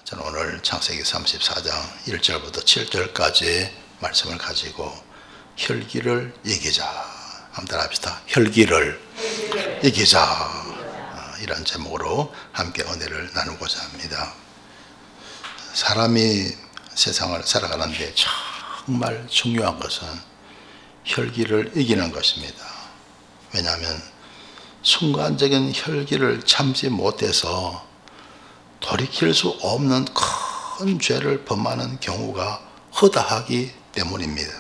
저는 오늘 창세기 34장 1절부터 7절까지 말씀을 가지고 혈기를 이기자, 한번 따라합시다. 혈기를 이기자, 이런 제목으로 함께 은혜를 나누고자 합니다. 사람이 세상을 살아가는데 정말 중요한 것은 혈기를 이기는 것입니다. 왜냐하면 순간적인 혈기를 참지 못해서 돌이킬 수 없는 큰 죄를 범하는 경우가 허다하기 때문입니다.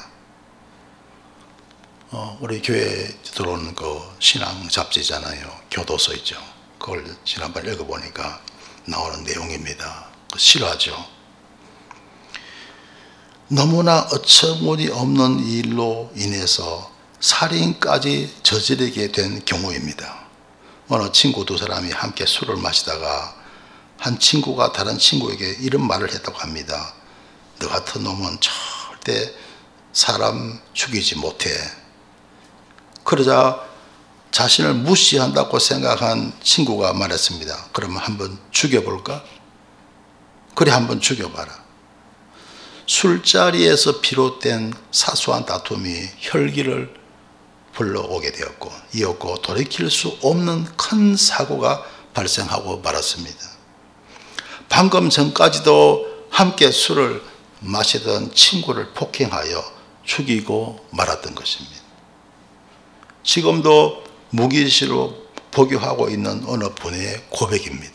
우리 교회에 들어오는 그 신앙 잡지잖아요. 교도서 있죠. 그걸 지난번에 읽어보니까 나오는 내용입니다. 싫어하죠. 너무나 어처구니 없는 일로 인해서 살인까지 저지르게 된 경우입니다. 어느 친구 두 사람이 함께 술을 마시다가 한 친구가 다른 친구에게 이런 말을 했다고 합니다. 너 같은 놈은 절대 사람 죽이지 못해. 그러자 자신을 무시한다고 생각한 친구가 말했습니다. 그러면 한번 죽여볼까? 그래, 한번 죽여봐라. 술자리에서 비롯된 사소한 다툼이 혈기를 불러오게 되었고 이었고 돌이킬 수 없는 큰 사고가 발생하고 말았습니다. 방금 전까지도 함께 술을 마시던 친구를 폭행하여 죽이고 말았던 것입니다. 지금도 무기시로 복유하고 있는 어느 분의 고백입니다.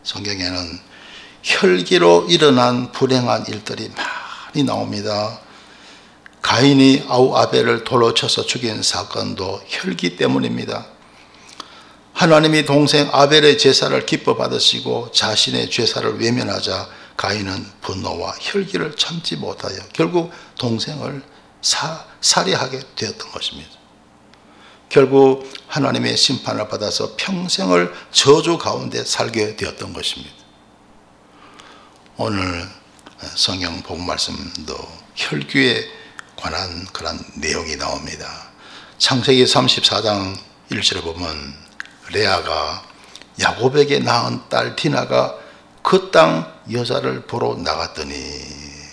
성경에는 혈기로 일어난 불행한 일들이 많이 나옵니다. 가인이 아벨을 돌로 쳐서 죽인 사건도 혈기 때문입니다. 하나님이 동생 아벨의 제사를 기뻐 받으시고 자신의 제사를 외면하자 가인은 분노와 혈기를 참지 못하여 결국 동생을 살해하게 되었던 것입니다. 결국 하나님의 심판을 받아서 평생을 저주 가운데 살게 되었던 것입니다. 오늘 성경 복음 말씀도 혈기에 관한 그런 내용이 나옵니다. 창세기 34장 1절에 보면 레아가 야곱에게 낳은 딸 디나가 그 땅 여자를 보러 나갔더니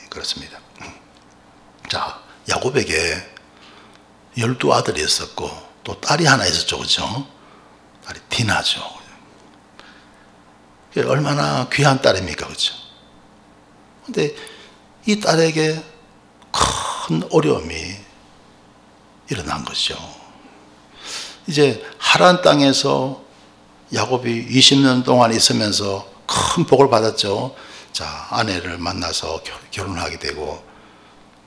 그렇습니다. 자, 야곱에게 12아들이 있었고 또 딸이 하나 있었죠. 그렇죠? 딸이 디나죠. 얼마나 귀한 딸입니까? 그렇죠? 근데 이 딸에게 큰 어려움이 일어난 것이죠. 이제 하란 땅에서 야곱이 20년 동안 있으면서 큰 복을 받았죠. 자, 아내를 만나서 결혼하게 되고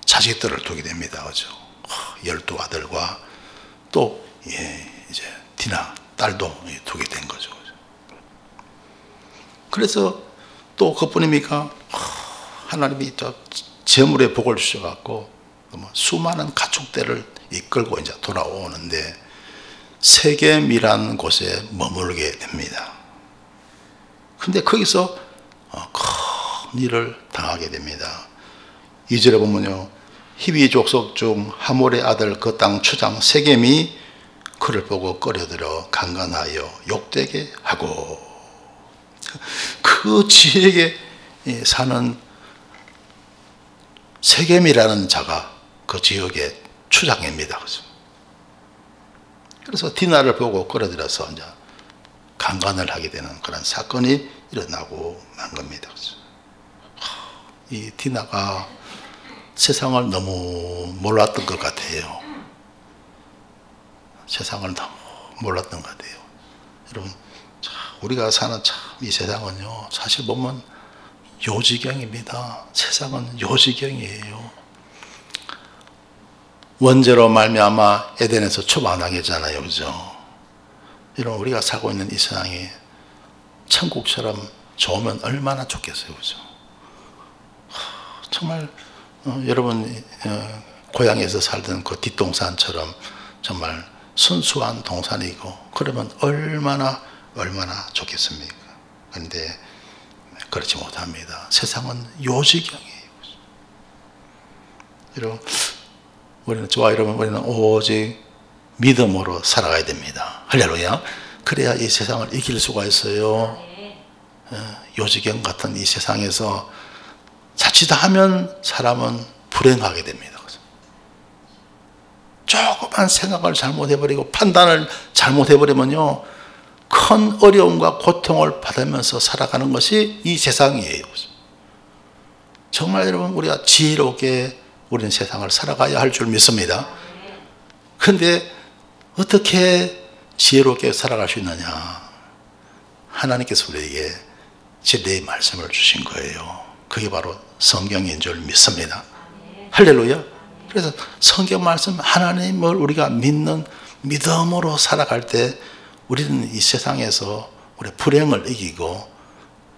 자식들을 두게 됩니다. 그렇죠? 12아들과 또 이제 디나 딸도 두게 된 거죠. 그래서 또 그뿐입니까? 하나님이 또 재물의 복을 주셔갖고 수많은 가축대를 이끌고 이제 돌아오는데 세겜이라는 곳에 머물게 됩니다. 근데 거기서 큰 일을 당하게 됩니다. 2절에 보면요, 히비 족속 중 하몰의 아들 그 땅 추장 세겜이 그를 보고 끌어들여 강간하여 욕되게 하고 그 지역에 사는 세겜이라는 자가 그 지역의 추장입니다. 그래서 디나를 보고 끌어들여서 이제 강간을 하게 되는 그런 사건이 일어나고 만 겁니다. 이 디나가 세상을 너무 몰랐던 것 같아요. 세상을 너무 몰랐던 것 같아요. 여러분, 우리가 사는 참 이 세상은요, 사실 보면 요지경입니다. 세상은 요지경이에요. 원죄로 말미암아 에덴에서 초반하게잖아요. 그죠? 이런 우리가 살고 있는 이 세상이 천국처럼 좋으면 얼마나 좋겠어요. 그죠? 정말 여러분 고향에서 살던 그 뒷동산처럼 정말 순수한 동산이고 그러면 얼마나 좋겠습니까? 그런데 그렇지 못합니다. 세상은 요지경이에요. 여러분, 우리는 오직 믿음으로 살아가야 됩니다. 할렐루야. 그래야 이 세상을 이길 수가 있어요. 요지경 같은 이 세상에서 자칫하면 사람은 불행하게 됩니다. 조그만 생각을 잘못해버리고 판단을 잘못해버리면요, 큰 어려움과 고통을 받으면서 살아가는 것이 이 세상이에요. 정말 여러분, 우리가 지혜롭게 우리는 세상을 살아가야 할 줄 믿습니다. 그런데 어떻게 지혜롭게 살아갈 수 있느냐? 하나님께서 우리에게 진리의 말씀을 주신 거예요. 그게 바로 성경인 줄 믿습니다. 할렐루야. 그래서 성경 말씀, 하나님을 우리가 믿는 믿음으로 살아갈 때 우리는 이 세상에서 우리 불행을 이기고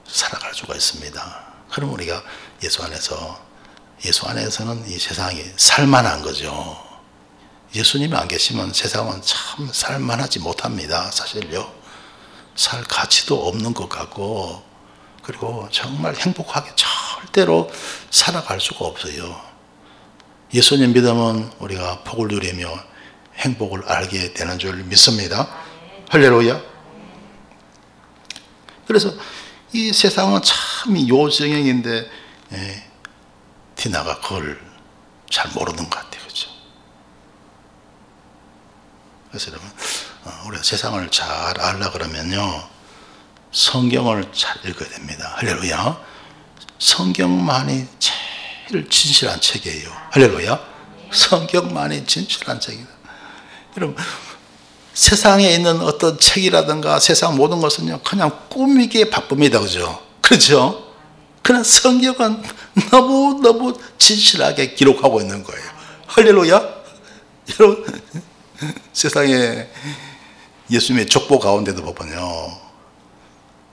살아갈 수가 있습니다. 그럼 우리가 예수 안에서는 이 세상이 살만한 거죠. 예수님이 안 계시면 세상은 참 살만하지 못합니다. 사실요. 살 가치도 없는 것 같고, 그리고 정말 행복하게 절대로 살아갈 수가 없어요. 예수님 믿으면 우리가 복을 누리며 행복을 알게 되는 줄 믿습니다. 할렐루야. 그래서 이 세상은 참 요정형인데 디나가 그걸 잘 모르는 것 같아요. 그렇죠? 그래서 여러분, 우리가 세상을 잘 알라 그러면요, 성경을 잘 읽어야 됩니다. 할렐루야. 성경만이 제일 진실한 책이에요. 할렐루야. 성경만이 진실한 책이다. 여러분, 세상에 있는 어떤 책이라든가 세상 모든 것은요, 그냥 꾸미기에 바쁩니다. 그죠? 그렇죠? 그러나 성경은 너무너무 진실하게 기록하고 있는 거예요. 할렐루야. 여러분, 세상에 예수님의 족보 가운데도 보면요,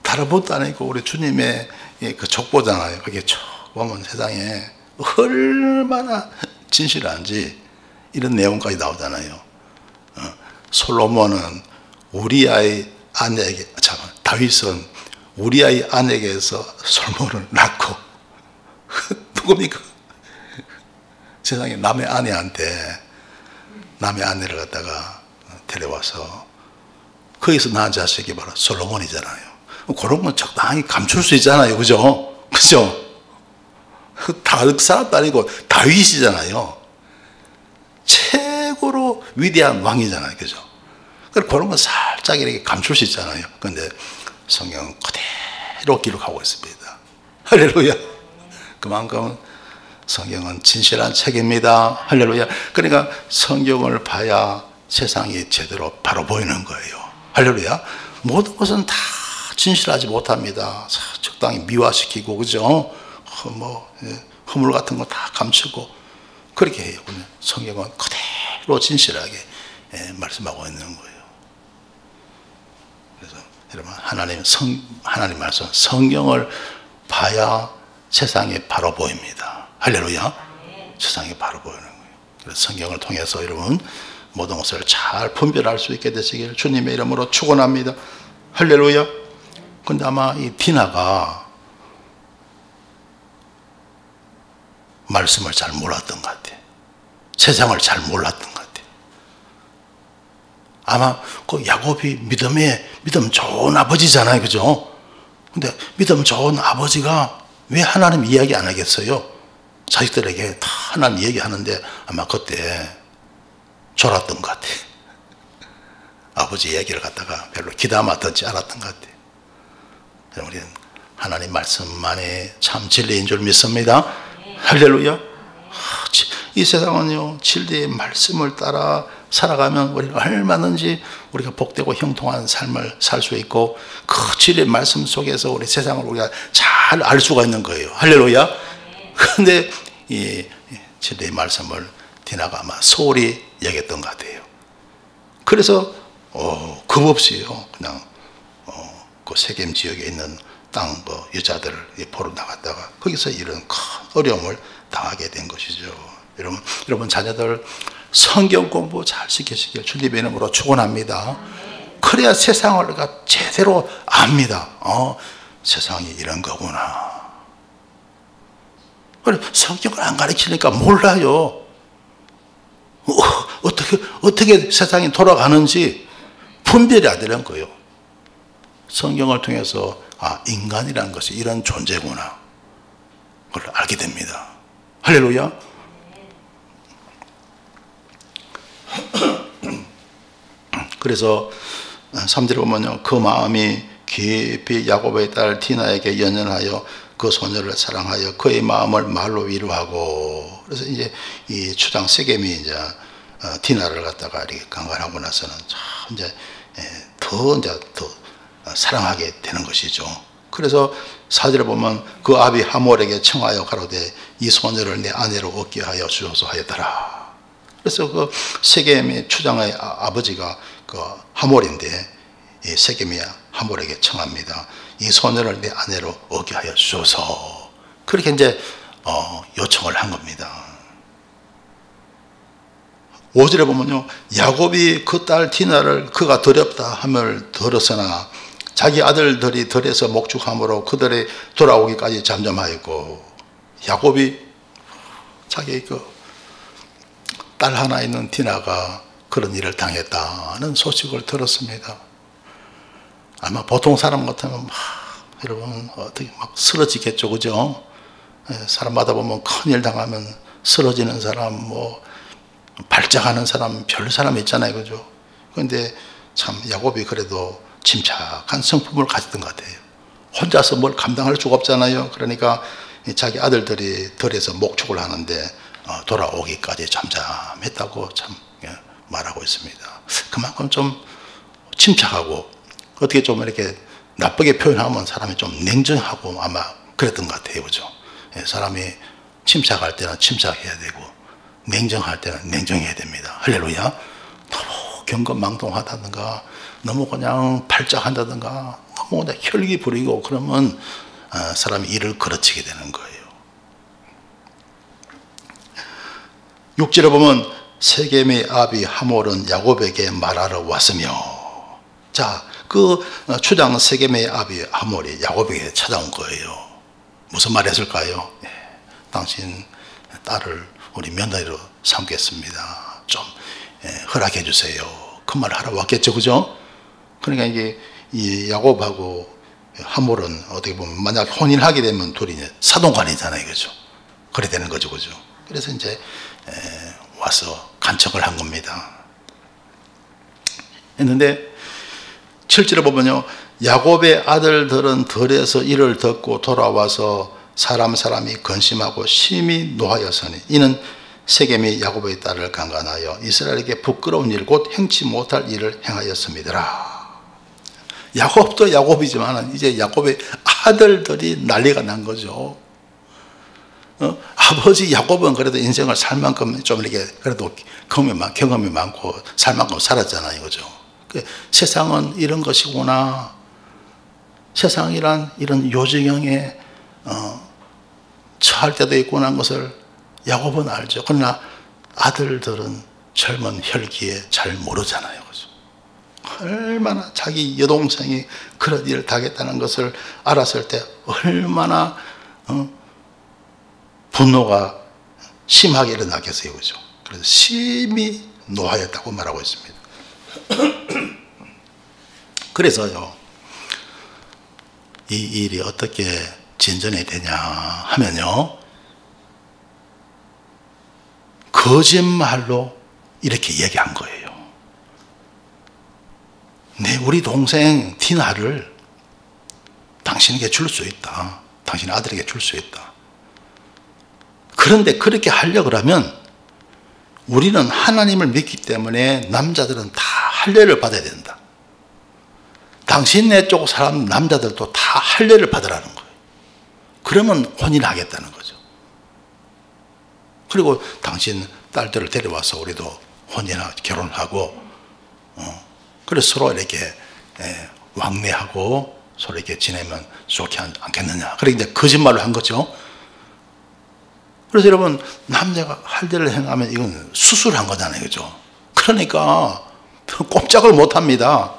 다른 분도 아니고 우리 주님의 그 족보잖아요. 그게 쭉 보면 세상에 얼마나 진실한지 이런 내용까지 나오잖아요. 솔로몬은 우리아의 아내에게, 다윗은 우리아의 아내에게서 솔로몬을 낳고, 누굽니까? 세상에 남의 아내한테 남의 아내를 갖다가 데려와서 거기서 낳은 자식이 바로 솔로몬이잖아요. 그런 건 적당히 감출 수 있잖아요. 그죠? 그죠? 다윗 사람도 아니고 다윗이잖아요. 최고로 위대한 왕이잖아요. 그죠? 그런 건 살짝 이렇게 감출 수 있잖아요. 그런데 성경은 그대로 기록하고 있습니다. 할렐루야. 그만큼 성경은 진실한 책입니다. 할렐루야. 그러니까 성경을 봐야 세상이 제대로 바로 보이는 거예요. 할렐루야. 모든 것은 다 진실하지 못합니다. 적당히 미화시키고, 그죠? 허물 같은 거 다 감추고 그렇게 해요. 성경은 그대로 진실하게 말씀하고 있는 거예요. 그래서 여러분, 하나님 말씀, 성경을 봐야 세상이 바로 보입니다. 할렐루야. 세상이 바로 보이는 거예요. 그래서 성경을 통해서 여러분 모든 것을 잘 분별할 수 있게 되시길 주님의 이름으로 축원합니다. 할렐루야. 근데 아마 이 디나가 말씀을 잘 몰랐던 것 같아요. 세상을 잘 몰랐던 것 같아요. 아마 그 야곱이 믿음 좋은 아버지잖아요. 그죠? 근데 믿음 좋은 아버지가 왜 하나님 이야기 안 하겠어요? 자식들에게 다 하나님 얘기하는데 아마 그때 졸았던 것 같아요. 아버지 이야기를 갖다가 별로 귀담아 듣지 않았던 것 같아요. 우리는 하나님 말씀만이 참 진리인 줄 믿습니다. 할렐루야. 이 세상은요, 진리의 말씀을 따라 살아가면 우리가 얼마든지 우리가 복되고 형통한 삶을 살 수 있고, 그 진리의 말씀 속에서 우리 세상을 우리가 잘 알 수가 있는 거예요. 할렐루야. 그런데 이 진리의 말씀을 디나가 아마 소홀히 여겼던 것 같아요. 그래서 겁없이요, 그냥 그 세겜 지역에 있는 땅 여자들을 보러 나갔다가 거기서 이런 큰 어려움을 당하게 된 것이죠. 여러분 자녀들 성경 공부 잘 시키시길 주님의 이름으로 축원합니다. 그래야 세상을 우리가 제대로 압니다. 세상이 이런 거구나. 성경을 안 가르치니까 몰라요. 어떻게 세상이 돌아가는지 분별이 안 되는 거예요. 성경을 통해서 인간이라는 것이 이런 존재구나 그걸 알게 됩니다. 할렐루야. 그래서 3절에 보면요, 그 마음이 깊이 야곱의 딸 디나에게 연연하여 그 소녀를 사랑하여 그의 마음을 말로 위로하고, 그래서 이제 이 추장 세겜이 이제 디나를 갖다가 이렇게 강간하고 나서는 참 이제 더 사랑하게 되는 것이죠. 그래서 4절에 보면 그 아비 하몰에게 청하여 가로되 이 소녀를 내 아내로 얻게 하여 주소서 하였더라. 그래서 그 세겜의 추장의 아버지가 그 하몰인데, 이 세겜이 하몰에게 청합니다. 이 소녀를 내 아내로 얻게 하여 주소서. 그렇게 이제 요청을 한 겁니다. 5절에 보면요, 야곱이 그 딸 디나를 그가 더럽다 함을 들었으나 자기 아들들이 들에서 목축함으로 그들의 돌아오기까지 잠잠하였고, 야곱이 자기 그 딸 하나 있는 디나가 그런 일을 당했다는 소식을 들었습니다. 아마 보통 사람 같으면 여러분 어떻게 막 쓰러지겠죠, 그죠? 사람마다 보면 큰일 당하면 쓰러지는 사람, 뭐 발작하는 사람, 별 사람 있잖아요, 그죠? 그런데 참 야곱이 그래도 침착한 성품을 가졌던 것 같아요. 혼자서 뭘 감당할 수가 없잖아요. 그러니까 자기 아들들이 들에서 목축을 하는데 돌아오기까지 잠잠했다고 참 말하고 있습니다. 그만큼 좀 침착하고, 어떻게 좀 이렇게 나쁘게 표현하면 사람이 좀 냉정하고 아마 그랬던 것 같아요, 그죠? 사람이 침착할 때는 침착해야 되고 냉정할 때는 냉정해야 됩니다. 할렐루야. 너무 경건망동하다든가 너무 그냥 발작한다든가 너무 그냥 혈기 부리고 그러면 사람이 일을 거르치게 되는 거예요. 6절에 보면 세겜의 아비 하몰은 야곱에게 말하러 왔으며, 자, 그 추장 세겜의 아비 하몰이 야곱에게 찾아온 거예요. 무슨 말 했을까요? 당신 딸을 우리 며느리로 삼겠습니다. 좀 허락해 주세요. 그 말 하러 왔겠죠, 그죠? 그러니까 이게 이 야곱하고 하몰은 어떻게 보면 만약 혼인하게 되면 둘이 사돈간이잖아요, 그죠? 그래 되는 거죠, 그죠? 그래서 이제 와서 간청을 한 겁니다. 했는데 7절에 보면요, 야곱의 아들들은 들에서 이를 듣고 돌아와서 사람이 근심하고 심히 노하였으니 이는 세겜이 야곱의 딸을 강간하여 이스라엘에게 부끄러운 일 곧 행치 못할 일을 행하였습니다. 야곱도 야곱이지만 이제 야곱의 아들들이 난리가 난 거죠. 아버지 야곱은 그래도 인생을 살 만큼 좀 이렇게 그래도 경험이 많고 살 만큼 살았잖아요, 그죠? 세상은 이런 것이구나. 세상이란 이런 요지경에 처할 때도 있구나 하는 것을 야곱은 알죠. 그러나 아들들은 젊은 혈기에 잘 모르잖아요, 그죠? 얼마나 자기 여동생이 그런 일을 당했다는 것을 알았을 때 얼마나 분노가 심하게 일어나겠어요, 그죠? 그래서 심히 노하였다고 말하고 있습니다. 그래서요, 이 일이 어떻게 진전이 되냐 하면요, 거짓말로 이렇게 얘기한 거예요. 네, 우리 동생 디나를 당신에게 줄 수 있다. 당신 아들에게 줄 수 있다. 그런데 그렇게 하려고 하면 우리는 하나님을 믿기 때문에 남자들은 다 할례를 받아야 된다. 당신네 쪽 사람 남자들도 다 할례를 받으라는 거예요. 그러면 혼인하겠다는 거죠. 그리고 당신 딸들을 데려와서 우리도 혼인하고 결혼하고 그래서 서로 이렇게 왕래하고 서로 이렇게 지내면 좋지 않겠느냐. 그렇게 이제 거짓말을 한 거죠. 그래서 여러분, 남자가 할례를 행하면 이건 수술한 거잖아요, 그죠? 그러니까 꼼짝을 못 합니다.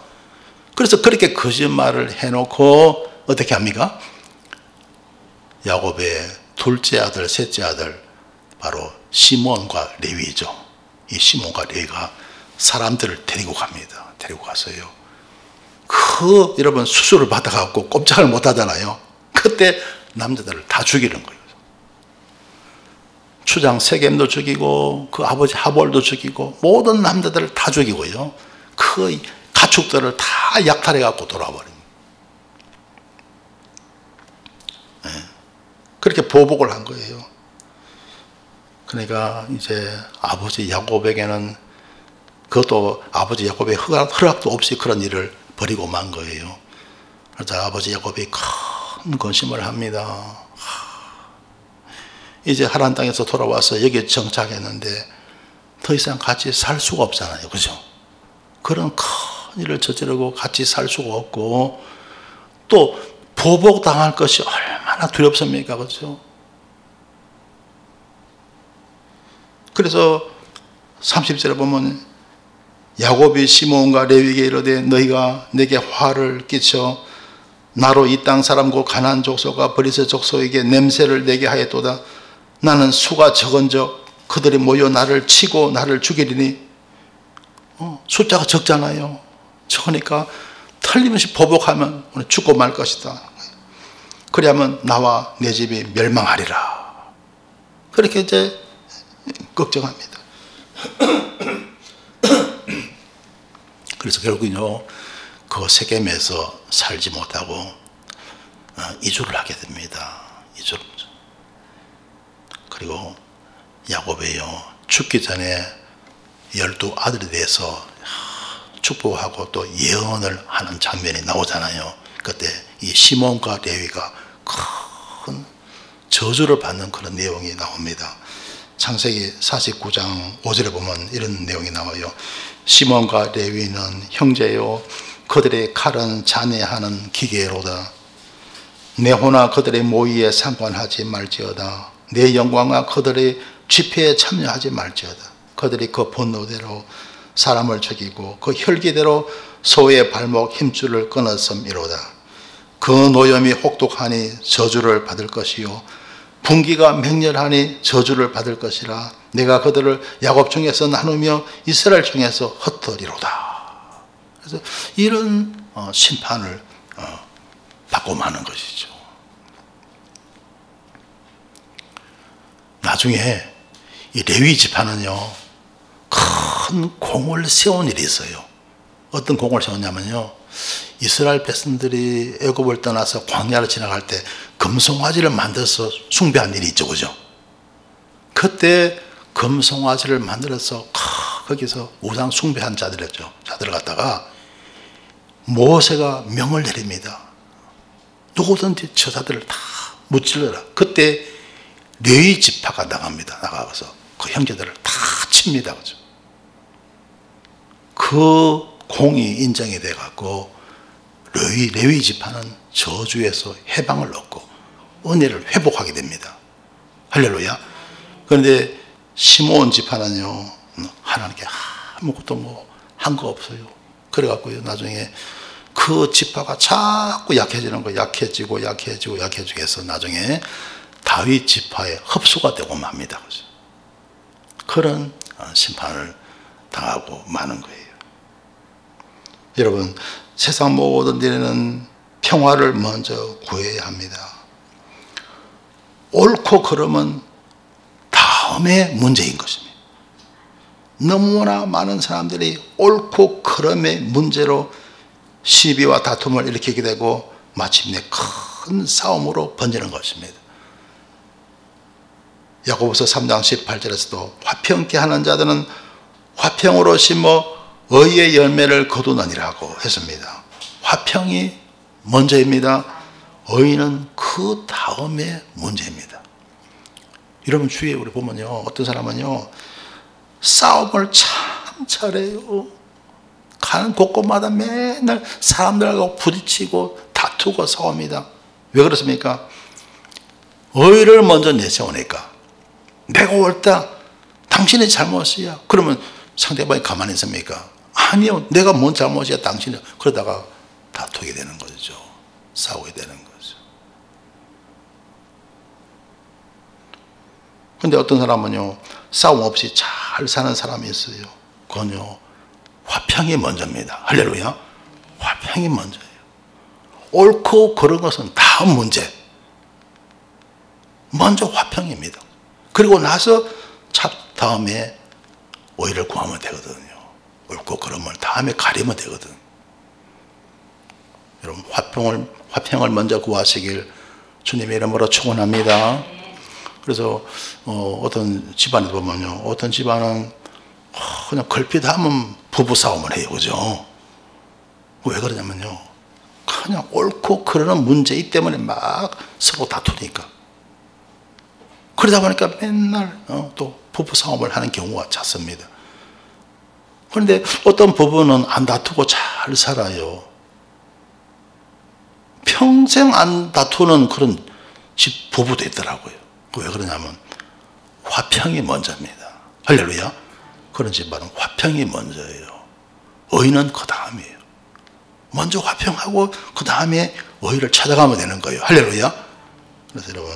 그래서 그렇게 거짓말을 해놓고 어떻게 합니까? 야곱의 둘째 아들, 셋째 아들, 바로 시몬과 레위죠. 이 시몬과 레위가 사람들을 데리고 갑니다. 데리고 가서요, 여러분 수술을 받아갖고 꼼짝을 못 하잖아요. 그때 남자들을 다 죽이는 거예요. 추장 세겜도 죽이고 그 아버지 하볼도 죽이고 모든 남자들을 다 죽이고요. 그 가축들을 다 약탈해 갖고 돌아버립니다. 네. 그렇게 보복을 한 거예요. 그러니까 이제 아버지 야곱에게는 그것도 아버지 야곱의 허락도 없이 그런 일을 벌이고 만 거예요. 그래서 아버지 야곱이 큰 근심을 합니다. 이제 하란 땅에서 돌아와서 여기에 정착했는데 더 이상 같이 살 수가 없잖아요. 그죠? 그런 큰 일을 저지르고 같이 살 수가 없고 또 보복당할 것이 얼마나 두렵습니까? 그죠? 그래서 30절에 보면 야곱이 시몬과 레위에게 이르되 너희가 내게 화를 끼쳐 나로 이 땅 사람 곧 가나안 족속과 브리스 족속에게 냄새를 내게 하였도다. 나는 수가 적은적 그들이 모여 나를 치고 나를 죽이리니 숫자가 적잖아요. 적으니까 틀림없이 보복하면 죽고 말 것이다. 그리하면 나와 내 집이 멸망하리라. 그렇게 이제 걱정합니다. 그래서 결국은요, 그 세겜에서 살지 못하고 이주를 하게 됩니다. 이주를. 그리고 야곱이요, 죽기 전에 12 아들에 대해서 축복하고 또 예언을 하는 장면이 나오잖아요. 그때 이 시몬과 레위가 큰 저주를 받는 그런 내용이 나옵니다. 창세기 49장 5절에 보면 이런 내용이 나와요. 시몬과 레위는 형제요 그들의 칼은 잔해하는 기계로다. 내 호나 그들의 모의에 상관하지 말지어다. 내 영광과 그들의 집회에 참여하지 말지어다. 그들이 그 분노대로 사람을 죽이고 그 혈기대로 소의 발목 힘줄을 끊었음이로다. 그 노염이 혹독하니 저주를 받을 것이요 분기가 맹렬하니 저주를 받을 것이라. 내가 그들을 야곱 중에서 나누며 이스라엘 중에서 흩으리로다. 그래서 이런 심판을 받고 마는 것이죠. 나중에 이 레위 지파는요, 큰 공을 세운 일이 있어요. 어떤 공을 세웠냐면요, 이스라엘 백성들이 애굽을 떠나서 광야를 지나갈 때 금송아지를 만들어서 숭배한 일이 있죠. 그죠? 그때 금송아지를 만들어서 거기서 우상 숭배한 자들이었죠. 자들을 갖다가 모세가 명을 내립니다. 누구든지 저 자들을 다 무찔러라. 그때 레위 지파가 나갑니다. 나가서 그 형제들을 다 칩니다. 그죠? 그 공이 인정이 돼 갖고 레위 지파는 저주에서 해방을 얻고 은혜를 회복하게 됩니다. 할렐루야. 그런데 시몬 지파는요, 하나님께 아무것도 한 거 없어요. 그래갖고요, 나중에 그 지파가 자꾸 약해지는 거, 약해지고 해서 나중에 다윗 지파에 흡수가 되고 맙니다. 그죠? 그런 심판을 당하고 마는 거예요. 여러분, 세상 모든 일에는 평화를 먼저 구해야 합니다. 옳고 그름은 다음에 문제인 것입니다. 너무나 많은 사람들이 옳고 그름의 문제로 시비와 다툼을 일으키게 되고 마침내 큰 싸움으로 번지는 것입니다. 야고보서 3장 18절에서도 화평케 하는 자들은 화평으로 심어 의의 열매를 거두느니라고 했습니다. 화평이 먼저입니다. 의는 그 다음에 문제입니다. 여러분 주위에 우리 보면요, 어떤 사람은요 싸움을 참 잘해요. 가는 곳곳마다 맨날 사람들하고 부딪히고 다투고 싸웁니다. 왜 그렇습니까? 의를 먼저 내세우니까 내가 옳다, 당신의 잘못이야. 그러면 상대방이 가만히 있습니까? 아니요, 내가 뭔 잘못이야, 당신이. 그러다가 다투게 되는 거죠. 싸우게 되는 거죠. 근데 어떤 사람은요, 싸움 없이 잘 사는 사람이 있어요. 그건요, 화평이 먼저입니다. 할렐루야. 화평. 화평이 먼저예요. 옳고 그런 것은 다음 문제. 먼저 화평입니다. 그리고 나서 다음에 오해를 구하면 되거든요. 옳고 그름을 다음에 가리면 되거든. 여러분 화평을 먼저 구하시길 주님의 이름으로 축원합니다. 그래서 어떤 집안에 보면요, 어떤 집안은 그냥 걸핏하면 부부 싸움을 해요, 그죠? 왜 그러냐면요, 그냥 옳고 그러는 문제이기 때문에 막 서로 다투니까. 그러다 보니까 맨날 또 부부 싸움을 하는 경우가 잦습니다. 그런데 어떤 부부는 안 다투고 잘 살아요. 평생 안 다투는 그런 집 부부도 있더라고요. 왜 그러냐면 화평이 먼저입니다. 할렐루야. 그런 집안은 화평이 먼저예요. 의는 그 다음이에요. 먼저 화평하고 그 다음에 의를 찾아가면 되는 거예요. 할렐루야. 그래서 여러분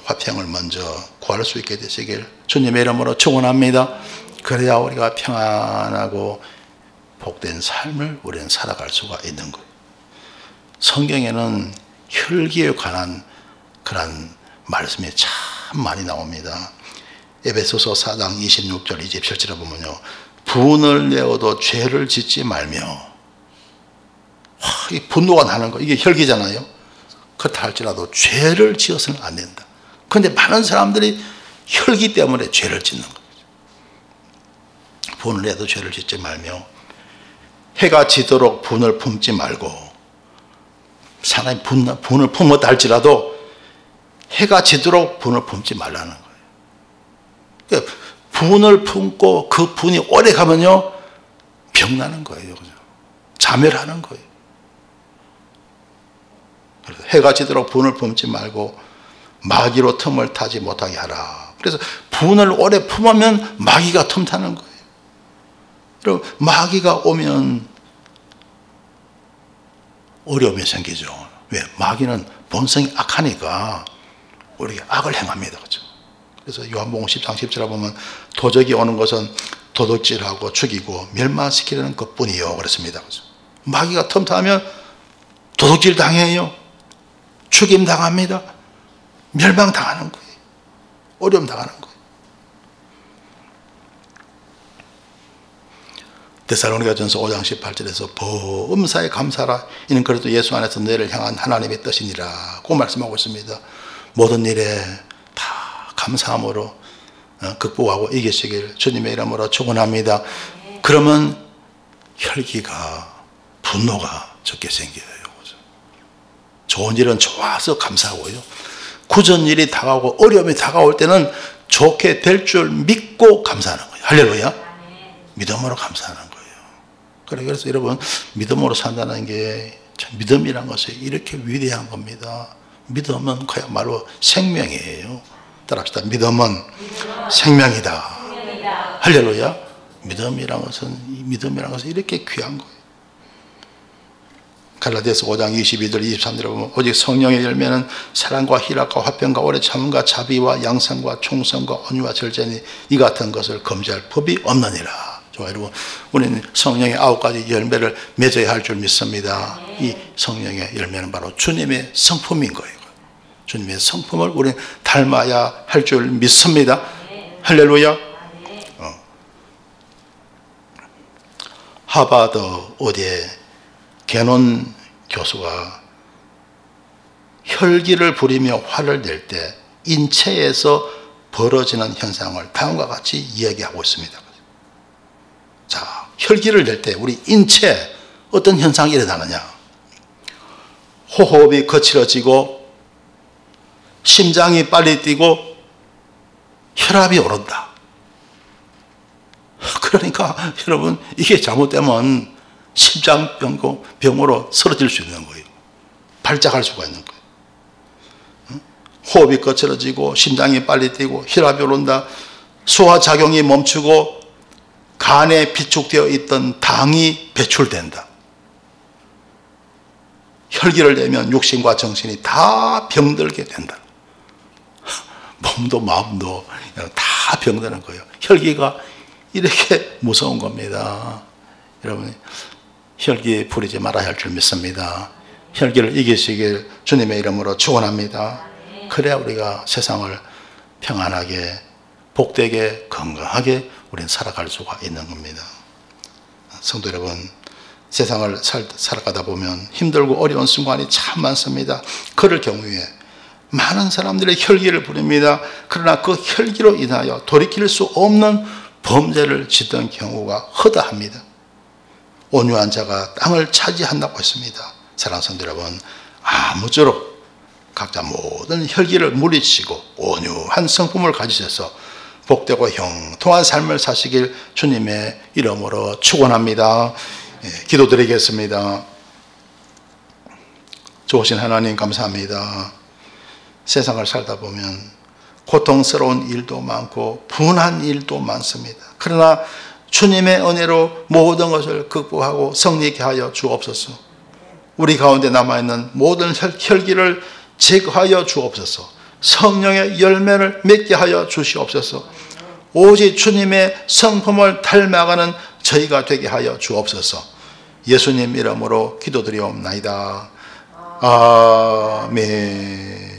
화평을 먼저 구할 수 있게 되시길 주님의 이름으로 축원합니다. 그래야 우리가 평안하고 복된 삶을 우리는 살아갈 수가 있는 거예요. 성경에는 혈기에 관한 그런 말씀이 참 많이 나옵니다. 에베소서 4장 26절 27절에 보면요, 분을 내어도 죄를 짓지 말며. 이 분노가 나는 거, 이게 혈기잖아요. 그렇다 할지라도 죄를 지어서는 안 된다. 그런데 많은 사람들이 혈기 때문에 죄를 짓는 거예요. 분을 내도 죄를 짓지 말며 해가 지도록 분을 품지 말고. 사람이 분을 품었다 할지라도 해가 지도록 분을 품지 말라는 거예요. 그러니까 분을 품고 그 분이 오래 가면요, 병나는 거예요. 그죠? 자멸하는 거예요. 그래서 해가 지도록 분을 품지 말고 마귀로 틈을 타지 못하게 하라. 그래서 분을 오래 품으면 마귀가 틈 타는 거예요. 그럼 마귀가 오면 어려움이 생기죠. 왜? 마귀는 본성이 악하니까 우리에게 악을 행합니다. 그렇죠? 그래서 요한복음 10장 10절에 보면 도적이 오는 것은 도둑질하고 죽이고 멸망시키려는 것뿐이요. 그렇습니다. 그렇죠? 마귀가 틈타면 도둑질 당해요. 죽임 당합니다. 멸망 당하는 거예요. 어려움 당하는 거예요. 데살로니가전서 5장 18절에서 범사에 감사하라. 이는 그래도 예수 안에서 너희를 향한 하나님의 뜻이니라고 말씀하고 있습니다. 모든 일에 다 감사함으로 극복하고 이기시길 주님의 이름으로 축원합니다. 그러면 혈기가, 분노가 적게 생겨요. 좋은 일은 좋아서 감사하고요, 굳은 일이 다가오고 어려움이 다가올 때는 좋게 될 줄 믿고 감사하는 거예요. 할렐루야. 믿음으로 감사하는 거예요. 그래서 여러분, 믿음으로 산다는 게 참, 믿음이란 것이 이렇게 위대한 겁니다. 믿음은 그야말로 생명이에요. 따라합시다. 믿음은 생명이다. 할렐루야. 믿음이란 것은 이렇게 귀한 거예요. 갈라디아서 5장 22절 23절에 보면 오직 성령의 열매는 사랑과 희락과 화평과 오래 참음과 자비와 양선과 충성과 온유와 절제니 이 같은 것을 금지할 법이 없느니라. 좋아요, 여러분. 우리는 성령의 9가지 열매를 맺어야 할 줄 믿습니다. 이 성령의 열매는 바로 주님의 성품인 거예요. 주님의 성품을 우리는 닮아야 할 줄 믿습니다. 할렐루야. 하버드 어디에 개논 교수가 혈기를 부리며 화를 낼 때 인체에서 벌어지는 현상을 다음과 같이 이야기하고 있습니다. 자, 혈기를 낼 때 우리 인체 어떤 현상이 일어나느냐? 호흡이 거칠어지고 심장이 빨리 뛰고 혈압이 오른다. 그러니까 여러분, 이게 잘못되면 심장병으로 쓰러질 수 있는 거예요. 발작할 수가 있는 거예요. 호흡이 거칠어지고 심장이 빨리 뛰고 혈압이 오른다. 소화작용이 멈추고 간에 비축되어 있던 당이 배출된다. 혈기를 내면 육신과 정신이 다 병들게 된다. 몸도 마음도 다 병드는 거예요. 혈기가 이렇게 무서운 겁니다. 여러분, 혈기 부리지 말아야 할 줄 믿습니다. 혈기를 이기시길 주님의 이름으로 축원합니다. 그래야 우리가 세상을 평안하게, 복되게, 건강하게 우리는 살아갈 수가 있는 겁니다. 성도 여러분, 세상을 살아가다 보면 힘들고 어려운 순간이 참 많습니다. 그럴 경우에 많은 사람들의 혈기를 부립니다. 그러나 그 혈기로 인하여 돌이킬 수 없는 범죄를 짓던 경우가 허다합니다. 온유한 자가 땅을 차지한다고 했습니다. 사랑하는 성도 여러분, 아무쪼록 각자 모든 혈기를 물리치고 온유한 성품을 가지셔서 복되고 형통한 삶을 사시길 주님의 이름으로 축원합니다. 기도드리겠습니다. 좋으신 하나님 감사합니다. 세상을 살다 보면 고통스러운 일도 많고 분한 일도 많습니다. 그러나 주님의 은혜로 모든 것을 극복하고 성리케 하여 주옵소서. 우리 가운데 남아있는 모든 혈기를 제거하여 주옵소서. 성령의 열매를 맺게 하여 주시옵소서. 오직 주님의 성품을 닮아가는 저희가 되게 하여 주옵소서. 예수님 이름으로 기도드리옵나이다. 아멘.